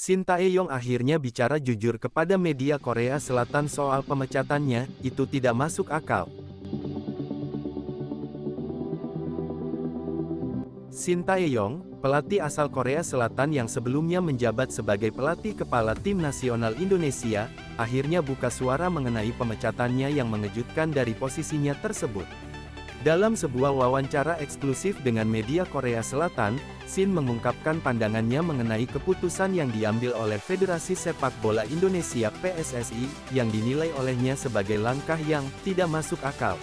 Shin Tae-yong akhirnya bicara jujur kepada media Korea Selatan soal pemecatannya, itu tidak masuk akal. Shin Tae-yong, pelatih asal Korea Selatan yang sebelumnya menjabat sebagai pelatih kepala tim nasional Indonesia, akhirnya buka suara mengenai pemecatannya yang mengejutkan dari posisinya tersebut. Dalam sebuah wawancara eksklusif dengan media Korea Selatan, Shin mengungkapkan pandangannya mengenai keputusan yang diambil oleh Federasi Sepak Bola Indonesia (PSSI), yang dinilai olehnya sebagai langkah yang tidak masuk akal.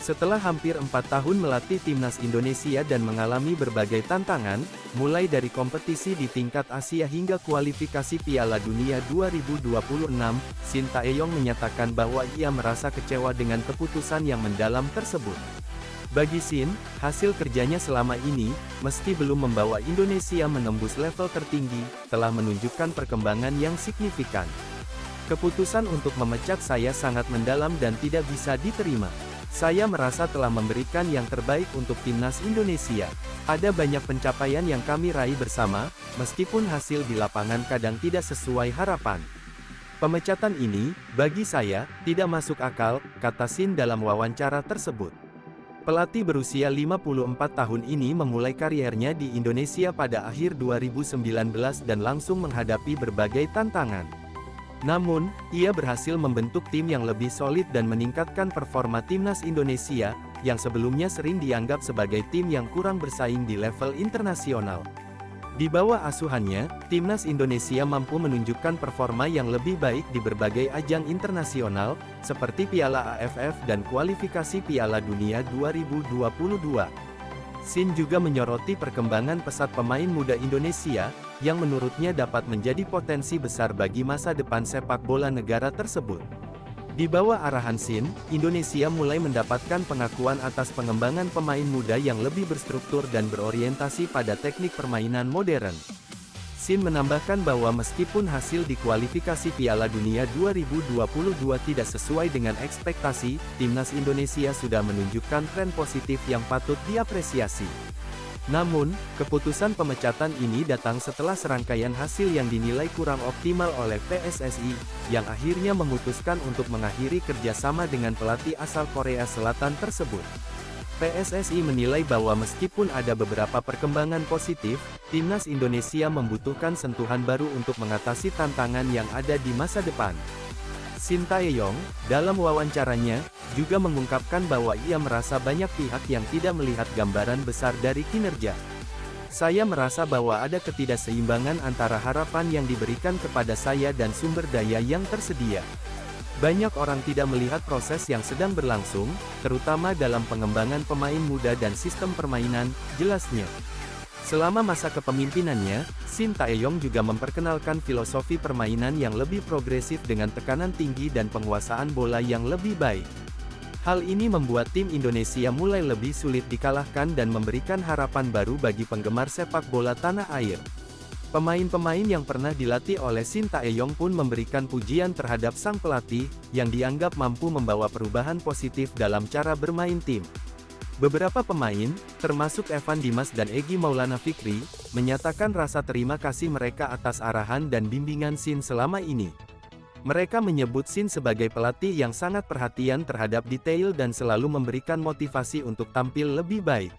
Setelah hampir 4 tahun melatih timnas Indonesia dan mengalami berbagai tantangan, mulai dari kompetisi di tingkat Asia hingga kualifikasi Piala Dunia 2026, Shin Tae-yong menyatakan bahwa ia merasa kecewa dengan keputusan yang mendalam tersebut. Bagi Shin, hasil kerjanya selama ini, meski belum membawa Indonesia menembus level tertinggi, telah menunjukkan perkembangan yang signifikan. Keputusan untuk memecat saya sangat mendalam dan tidak bisa diterima. Saya merasa telah memberikan yang terbaik untuk timnas Indonesia. Ada banyak pencapaian yang kami raih bersama, meskipun hasil di lapangan kadang tidak sesuai harapan. Pemecatan ini, bagi saya, tidak masuk akal, kata Shin dalam wawancara tersebut. Pelatih berusia 54 tahun ini memulai kariernya di Indonesia pada akhir 2019 dan langsung menghadapi berbagai tantangan. Namun, ia berhasil membentuk tim yang lebih solid dan meningkatkan performa timnas Indonesia, yang sebelumnya sering dianggap sebagai tim yang kurang bersaing di level internasional. Di bawah asuhannya, timnas Indonesia mampu menunjukkan performa yang lebih baik di berbagai ajang internasional, seperti Piala AFF dan kualifikasi Piala Dunia 2022. Shin juga menyoroti perkembangan pesat pemain muda Indonesia, yang menurutnya dapat menjadi potensi besar bagi masa depan sepak bola negara tersebut. Di bawah arahan Shin, Indonesia mulai mendapatkan pengakuan atas pengembangan pemain muda yang lebih berstruktur dan berorientasi pada teknik permainan modern. Shin menambahkan bahwa meskipun hasil di kualifikasi Piala Dunia 2022 tidak sesuai dengan ekspektasi, timnas Indonesia sudah menunjukkan tren positif yang patut diapresiasi. Namun, keputusan pemecatan ini datang setelah serangkaian hasil yang dinilai kurang optimal oleh PSSI, yang akhirnya memutuskan untuk mengakhiri kerjasama dengan pelatih asal Korea Selatan tersebut. PSSI menilai bahwa meskipun ada beberapa perkembangan positif, timnas Indonesia membutuhkan sentuhan baru untuk mengatasi tantangan yang ada di masa depan. Shin Tae-yong, dalam wawancaranya, juga mengungkapkan bahwa ia merasa banyak pihak yang tidak melihat gambaran besar dari kinerja. Saya merasa bahwa ada ketidakseimbangan antara harapan yang diberikan kepada saya dan sumber daya yang tersedia. Banyak orang tidak melihat proses yang sedang berlangsung, terutama dalam pengembangan pemain muda dan sistem permainan, jelasnya. Selama masa kepemimpinannya, Shin Tae-yong juga memperkenalkan filosofi permainan yang lebih progresif dengan tekanan tinggi dan penguasaan bola yang lebih baik. Hal ini membuat tim Indonesia mulai lebih sulit dikalahkan dan memberikan harapan baru bagi penggemar sepak bola tanah air. Pemain-pemain yang pernah dilatih oleh Shin Tae-yong pun memberikan pujian terhadap sang pelatih, yang dianggap mampu membawa perubahan positif dalam cara bermain tim. Beberapa pemain, termasuk Evan Dimas dan Egy Maulana Fikri, menyatakan rasa terima kasih mereka atas arahan dan bimbingan Shin selama ini. Mereka menyebut Shin sebagai pelatih yang sangat perhatian terhadap detail dan selalu memberikan motivasi untuk tampil lebih baik.